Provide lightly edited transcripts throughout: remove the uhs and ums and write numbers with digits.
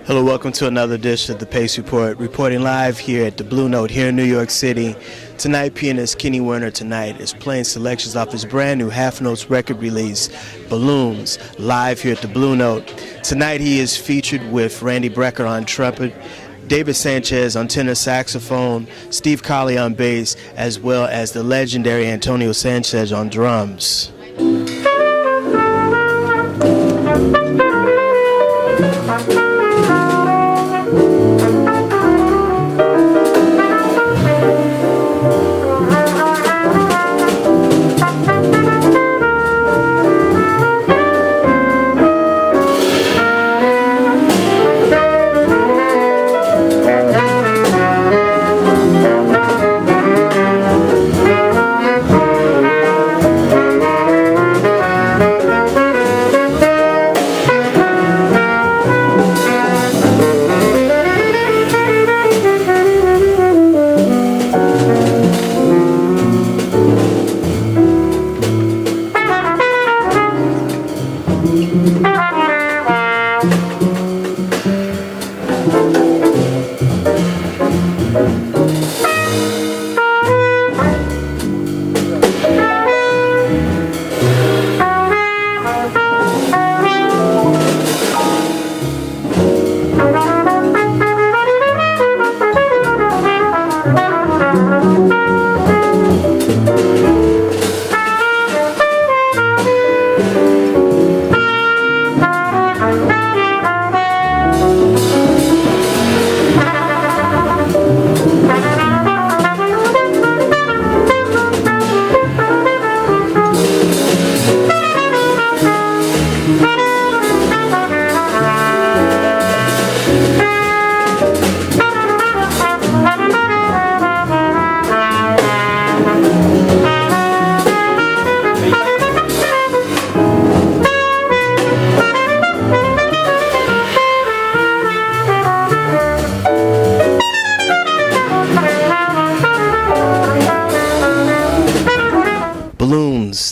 Hello, welcome to another edition of the Pace Report, reporting live here at the Blue Note here in New York City. Tonight, pianist Kenny Werner is playing selections off his brand new Half Notes record release, Balloons, live here at the Blue Note. Tonight, he is featured with Randy Brecker on trumpet, David Sánchez on tenor saxophone, Steve Colley on bass, as well as the legendary Antonio Sánchez on drums.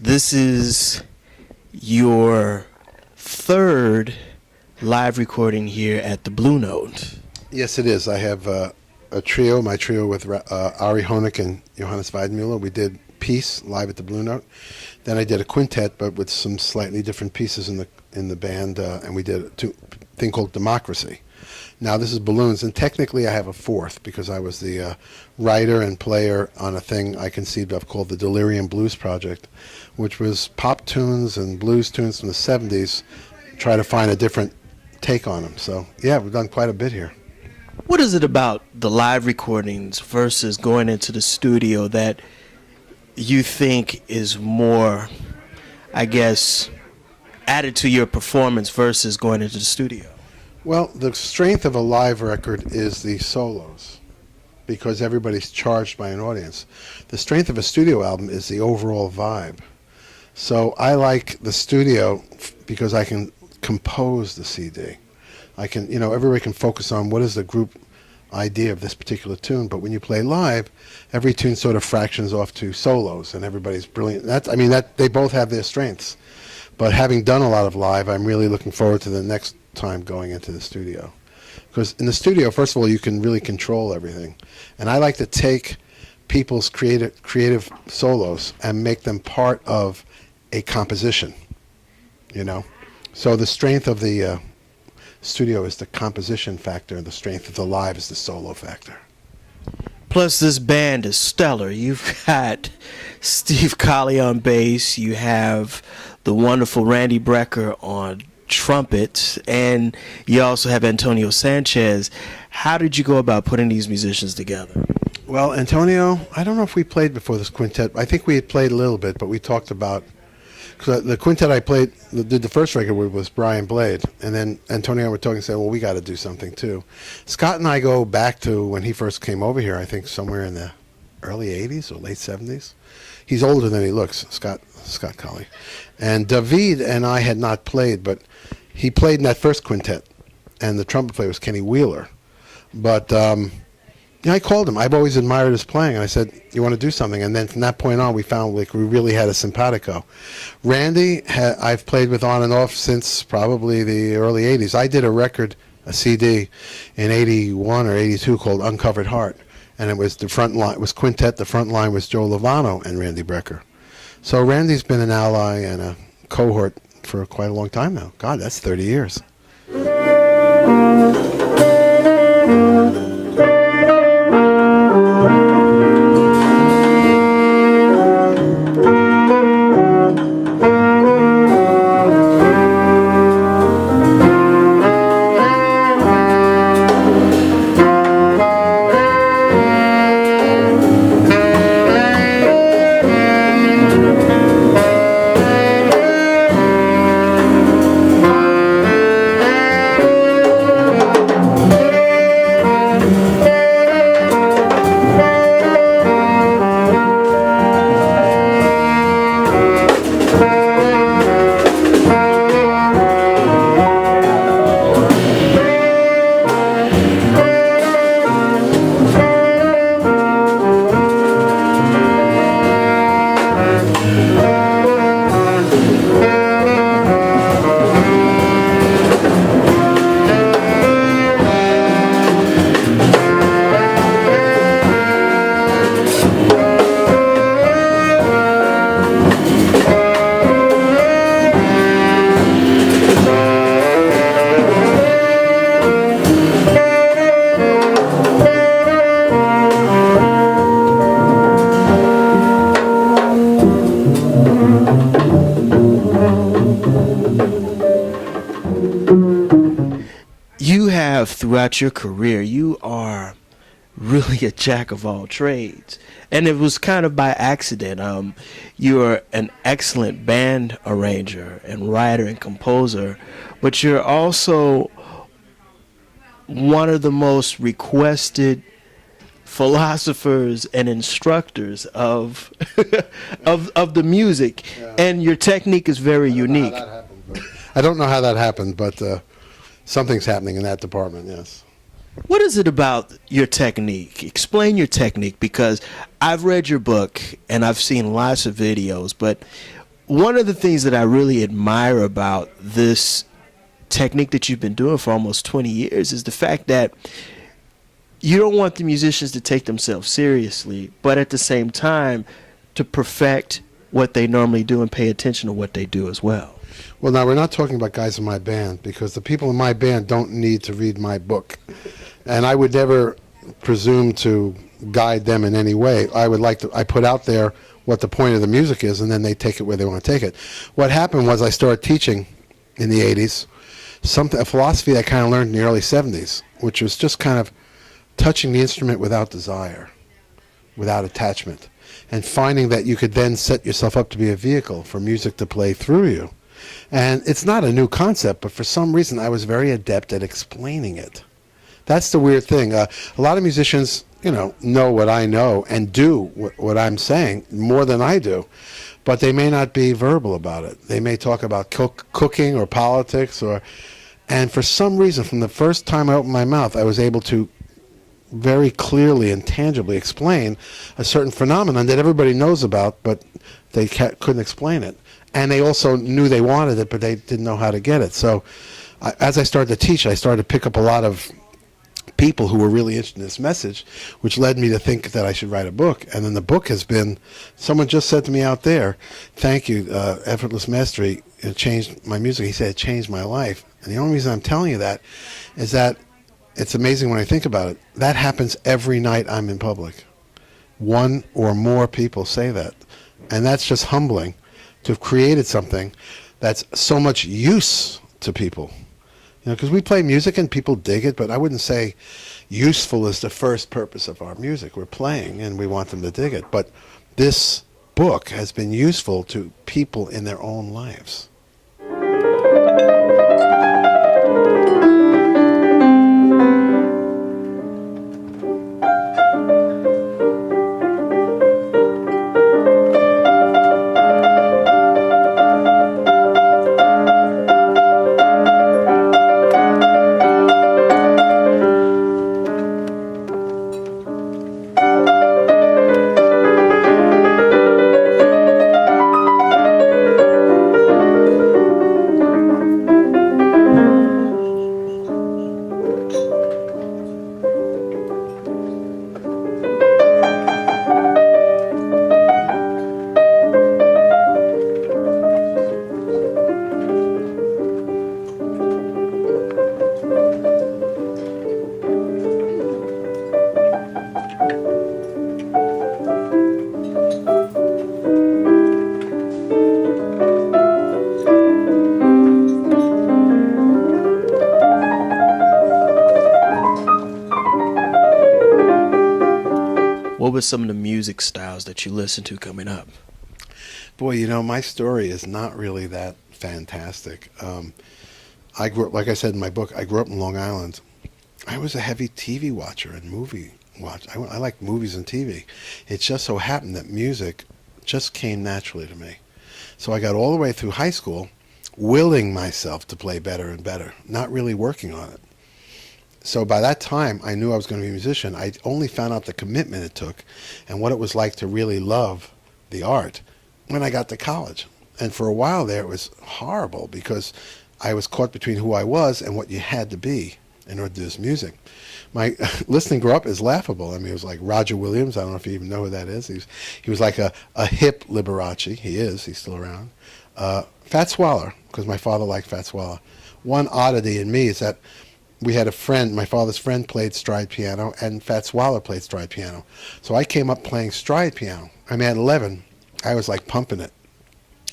This is your third live recording here at the Blue Note. Yes, it is. I have a trio, my trio with Ari Honeck and Johannes Weidenmuller. We did Peace live at the Blue Note. Then I did a quintet, but with some slightly different pieces in the band, and we did a thing called Democracy. Now this is Balloons, and technically I have a fourth because I was the writer and player on a thing I conceived of called the Delirium Blues Project, which was pop tunes and blues tunes from the 70s, try to find a different take on them. So yeah, we've done quite a bit here. What is it about the live recordings versus going into the studio that you think is more, I guess, added to your performance versus going into the studio? Well, the strength of a live record is the solos, because everybody's charged by an audience. The strength of a studio album is the overall vibe. So I like the studio because I can compose the CD. I can, everybody can focus on what is the group idea of this particular tune, but when you play live, every tune sort of fractions off to solos, and everybody's brilliant. They both have their strengths. But having done a lot of live, I'm really looking forward to the next time going into the studio. Because in the studio, first of all, you can really control everything. And I like to take people's creative solos and make them part of a composition, So the strength of the studio is the composition factor, and the strength of the live is the solo factor. Plus, this band is stellar. You've got Steve Colley on bass, you have the wonderful Randy Brecker on trumpet, and you also have Antonio Sánchez. How did you go about putting these musicians together? Well, Antonio, I don't know if we played before this quintet. I think we had played a little bit, but we talked about, because the quintet I did the first record with was Brian Blade, and then Antonio and I were talking and said, well, we got to do something too. Scott and I go back to when he first came over here, I think somewhere in the early 80s or late 70s. He's older than he looks, Scott Colley. And David and I had not played, but he played in that first quintet, and the trumpet player was Kenny Wheeler. But I called him. I've always admired his playing, and I said, you want to do something? And then from that point on, we found we really had a simpatico. Randy, I've played with on and off since probably the early 80s. I did a record a CD in 81 or 82 called Uncovered Heart. And it was the front line, it was quintet. The front line was Joe Lovano and Randy Brecker. So Randy's been an ally and a cohort for quite a long time now. God, that's 30 years. Throughout your career, you are really a jack of all trades, and it was kind of by accident. You're an excellent band arranger and writer and composer, but you're also one of the most requested philosophers and instructors of of the music, yeah. And your technique is very unique. I don't know how that happened, but something's happening in that department, yes. What is it about your technique? Explain your technique, because I've read your book and I've seen lots of videos, but one of the things that I really admire about this technique that you've been doing for almost 20 years is the fact that you don't want the musicians to take themselves seriously, but at the same time to perfect what they normally do and pay attention to what they do as well. Well, now, we're not talking about guys in my band, because the people in my band don't need to read my book. And I would never presume to guide them in any way. I put out there what the point of the music is, and then they take it where they want to take it. What happened was I started teaching in the 80s, a philosophy I kind of learned in the early 70s, which was just kind of touching the instrument without desire, without attachment, and finding that you could then set yourself up to be a vehicle for music to play through you. And it's not a new concept, but for some reason I was very adept at explaining it. That's the weird thing. A lot of musicians, know what I know and do what I'm saying more than I do, but they may not be verbal about it. They may talk about cooking or politics, and for some reason, from the first time I opened my mouth, I was able to very clearly and tangibly explain a certain phenomenon that everybody knows about, but they couldn't explain it. And they also knew they wanted it, but they didn't know how to get it. So as I started to teach, I started to pick up a lot of people who were really interested in this message, which led me to think that I should write a book. And then the book has been, someone just said to me out there, thank you, Effortless Mastery, it changed my music. He said it changed my life. And the only reason I'm telling you that is that it's amazing when I think about it. That happens every night I'm in public. One or more people say that. And that's just humbling to have created something that's so much use to people. Because we play music and people dig it, but I wouldn't say useful is the first purpose of our music. We're playing and we want them to dig it. But this book has been useful to people in their own lives. what were some of the music styles that you listened to coming up? Boy, you know, my story is not really that fantastic. I grew up, like I said in my book, I grew up in Long Island. I was a heavy TV watcher and movie watch. I liked movies and TV. It just so happened that music just came naturally to me. So I got all the way through high school willing myself to play better and better, not really working on it. So by that time, I knew I was going to be a musician. I only found out the commitment it took and what it was like to really love the art when I got to college. And for a while there, it was horrible because I was caught between who I was and what you had to be in order to do this music. My listening growing up is laughable. I mean, it was like Roger Williams. I don't know if you even know who that is. He was like a hip Liberace. He's still around. Fats Waller, because my father liked Fats Waller. One oddity in me is that we had a friend, my father's friend played stride piano, and Fats Waller played stride piano. So I came up playing stride piano. I mean, at 11, I was like pumping it.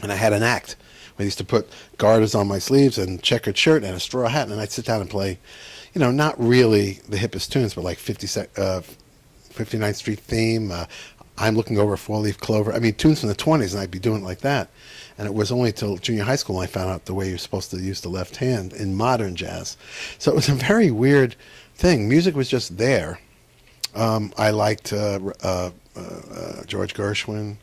And I had an act. I used to put garters on my sleeves and checkered shirt and a straw hat, and I'd sit down and play, you know, not really the hippest tunes, but like 59th Street Theme, I'm Looking Over a Four-Leaf Clover. I mean, tunes from the 20s, and I'd be doing it like that. And it was only till junior high school I found out the way you're supposed to use the left hand in modern jazz. So it was a very weird thing. Music was just there. I liked George Gershwin.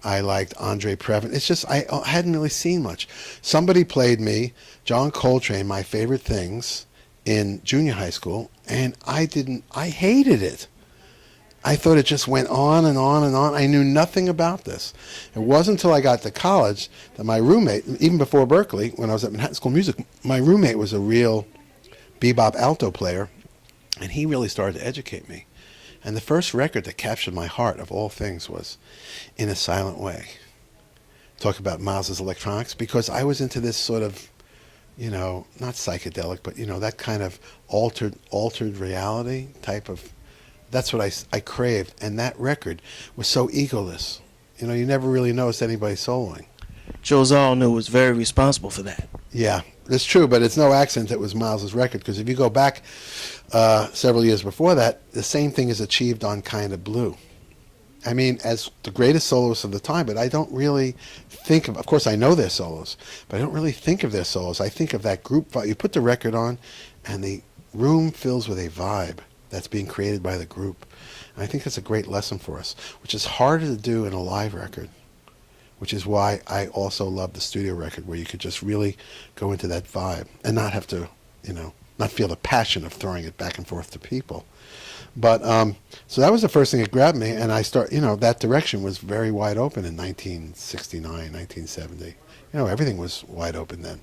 I liked Andre Previn. It's just I hadn't really seen much. Somebody played me John Coltrane, My Favorite Things, in junior high school, and I hated it. I thought it just went on and on and on. I knew nothing about this. It wasn't until I got to college that my roommate, even before Berklee, when I was at Manhattan School of Music, my roommate was a real bebop alto player, and he really started to educate me. And the first record that captured my heart of all things was In a Silent Way. Talk about Miles's electronics, because I was into this sort of, you know, not psychedelic, but, you know, that kind of altered reality type of, that's what I craved. And that record was so egoless. You know, you never really noticed anybody soloing. Joe Zawinul was very responsible for that. Yeah, it's true, but it's no accident it was Miles's record, because if you go back several years before that, the same thing is achieved on Kind of Blue. I mean, as the greatest soloists of the time, but I don't really think of course I know their solos, but I don't really think of their solos. I think of that group vibe. You put the record on, and the room fills with a vibe that's being created by the group. And I think that's a great lesson for us, which is harder to do in a live record, which is why I also love the studio record, where you could just really go into that vibe and not have to, you know, not feel the passion of throwing it back and forth to people. But so that was the first thing that grabbed me, and that direction was very wide open in 1969, 1970. You know, everything was wide open then.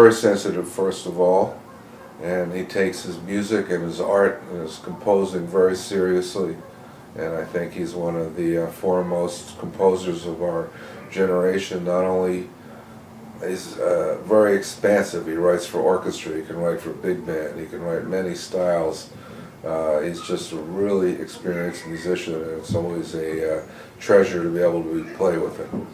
very sensitive, first of all, and he takes his music and his art and his composing very seriously. And I think he's one of the foremost composers of our generation. Not only is very expansive, he writes for orchestra, he can write for big band, he can write many styles. He's just a really experienced musician, and it's always a treasure to be able to play with him.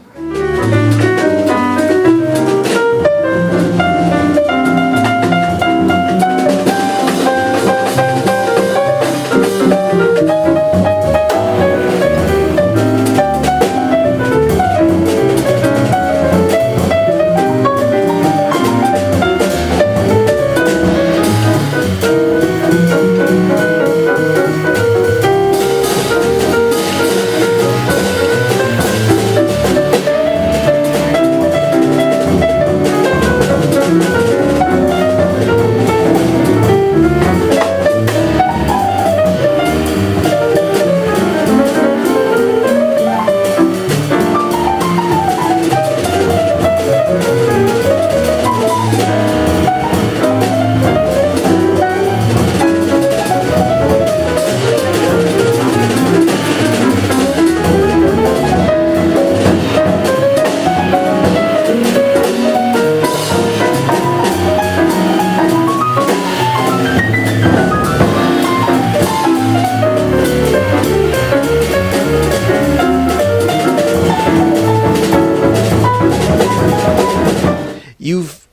You've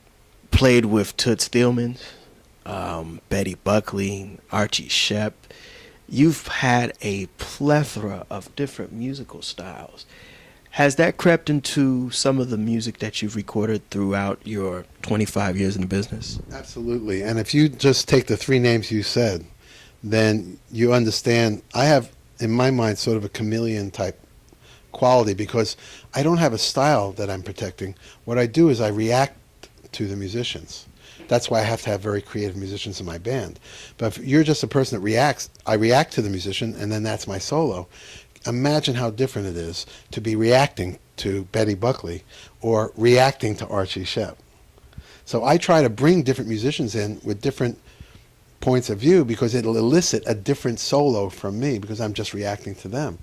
played with Toots Thielemans, Betty Buckley, Archie Shepp. You've had a plethora of different musical styles. Has that crept into some of the music that you've recorded throughout your 25 years in the business? Absolutely. And if you just take the three names you said, then you understand. I have, in my mind, sort of a chameleon type quality because I don't have a style that I'm protecting. What I do is I react to the musicians. That's why I have to have very creative musicians in my band. But if you're just a person that reacts, I react to the musician and then that's my solo. Imagine how different it is to be reacting to Betty Buckley or reacting to Archie Shepp. So I try to bring different musicians in with different points of view because it'll elicit a different solo from me because I'm just reacting to them.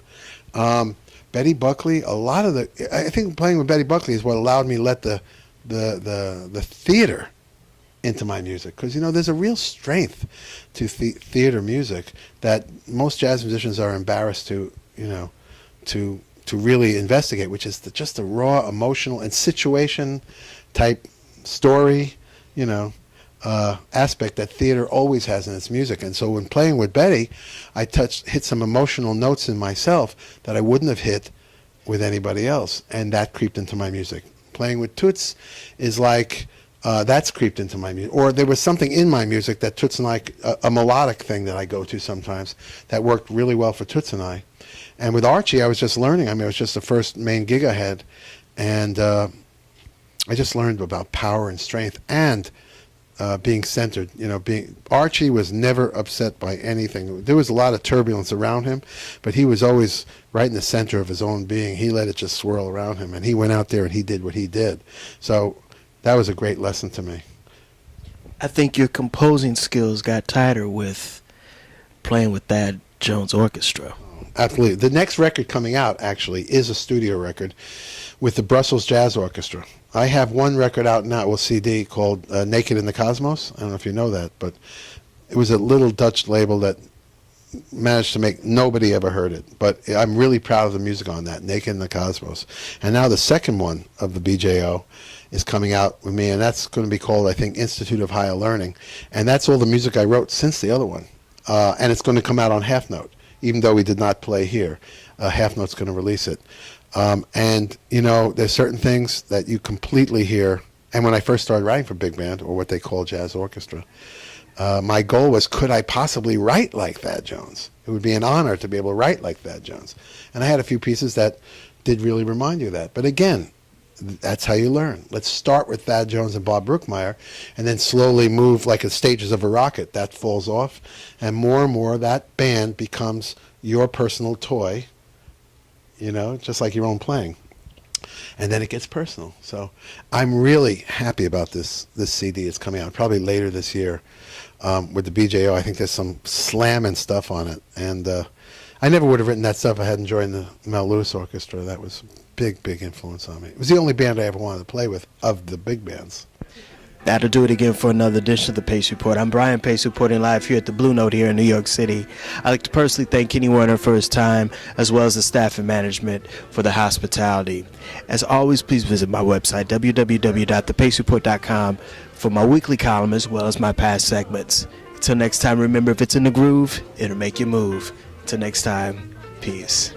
Betty Buckley, I think playing with Betty Buckley is what allowed me to let the theater into my music because there's a real strength to theater music that most jazz musicians are embarrassed to really investigate, which is just the raw emotional and situation type story aspect that theater always has in its music. And so when playing with Betty, I hit some emotional notes in myself that I wouldn't have hit with anybody else, and that creeped into my music. Playing with Toots is like that's creeped into my music. Or there was something in my music that Toots and I, a melodic thing that I go to sometimes that worked really well for Toots and I. And with Archie, I was just learning. I mean, it was just the first main gig I had, and I just learned about power and strength and being centered. Archie was never upset by anything. There was a lot of turbulence around him, but he was always right in the center of his own being. He let it just swirl around him, and he went out there and he did what he did. So that was a great lesson to me. I think your composing skills got tighter with playing with Thad Jones Orchestra. Absolutely. The next record coming out, actually, is a studio record with the Brussels Jazz Orchestra. I have one record out now, well, CD, called Naked in the Cosmos. I don't know if you know that, but it was a little Dutch label that managed to make, nobody ever heard it. But I'm really proud of the music on that, Naked in the Cosmos. And now the second one of the BJO is coming out with me, and that's going to be called, I think, Institute of Higher Learning. And that's all the music I wrote since the other one. And it's going to come out on Half Note, even though we did not play here. Half Note's going to release it. And, there's certain things that you completely hear. And when I first started writing for big band, or what they call jazz orchestra, my goal was, could I possibly write like Thad Jones? It would be an honor to be able to write like Thad Jones. And I had a few pieces that did really remind you of that. But again, that's how you learn. Let's start with Thad Jones and Bob Brookmeyer, and then slowly move like the stages of a rocket. That falls off. And more that band becomes your personal toy, just like your own playing. And then it gets personal. So I'm really happy about this CD. It's coming out probably later this year with the BJO. I think there's some slamming stuff on it. And I never would have written that stuff if I hadn't joined the Mel Lewis Orchestra. That was a big influence on me. It was the only band I ever wanted to play with of the big bands. That'll do it again for another edition of the Pace Report. I'm Brian Pace, reporting live here at the Blue Note here in New York City. I'd like to personally thank Kenny Werner for his time, as well as the staff and management for the hospitality. As always, please visit my website, www.thepacereport.com, for my weekly column as well as my past segments. Until next time, remember, if it's in the groove, it'll make you move. Until next time, peace.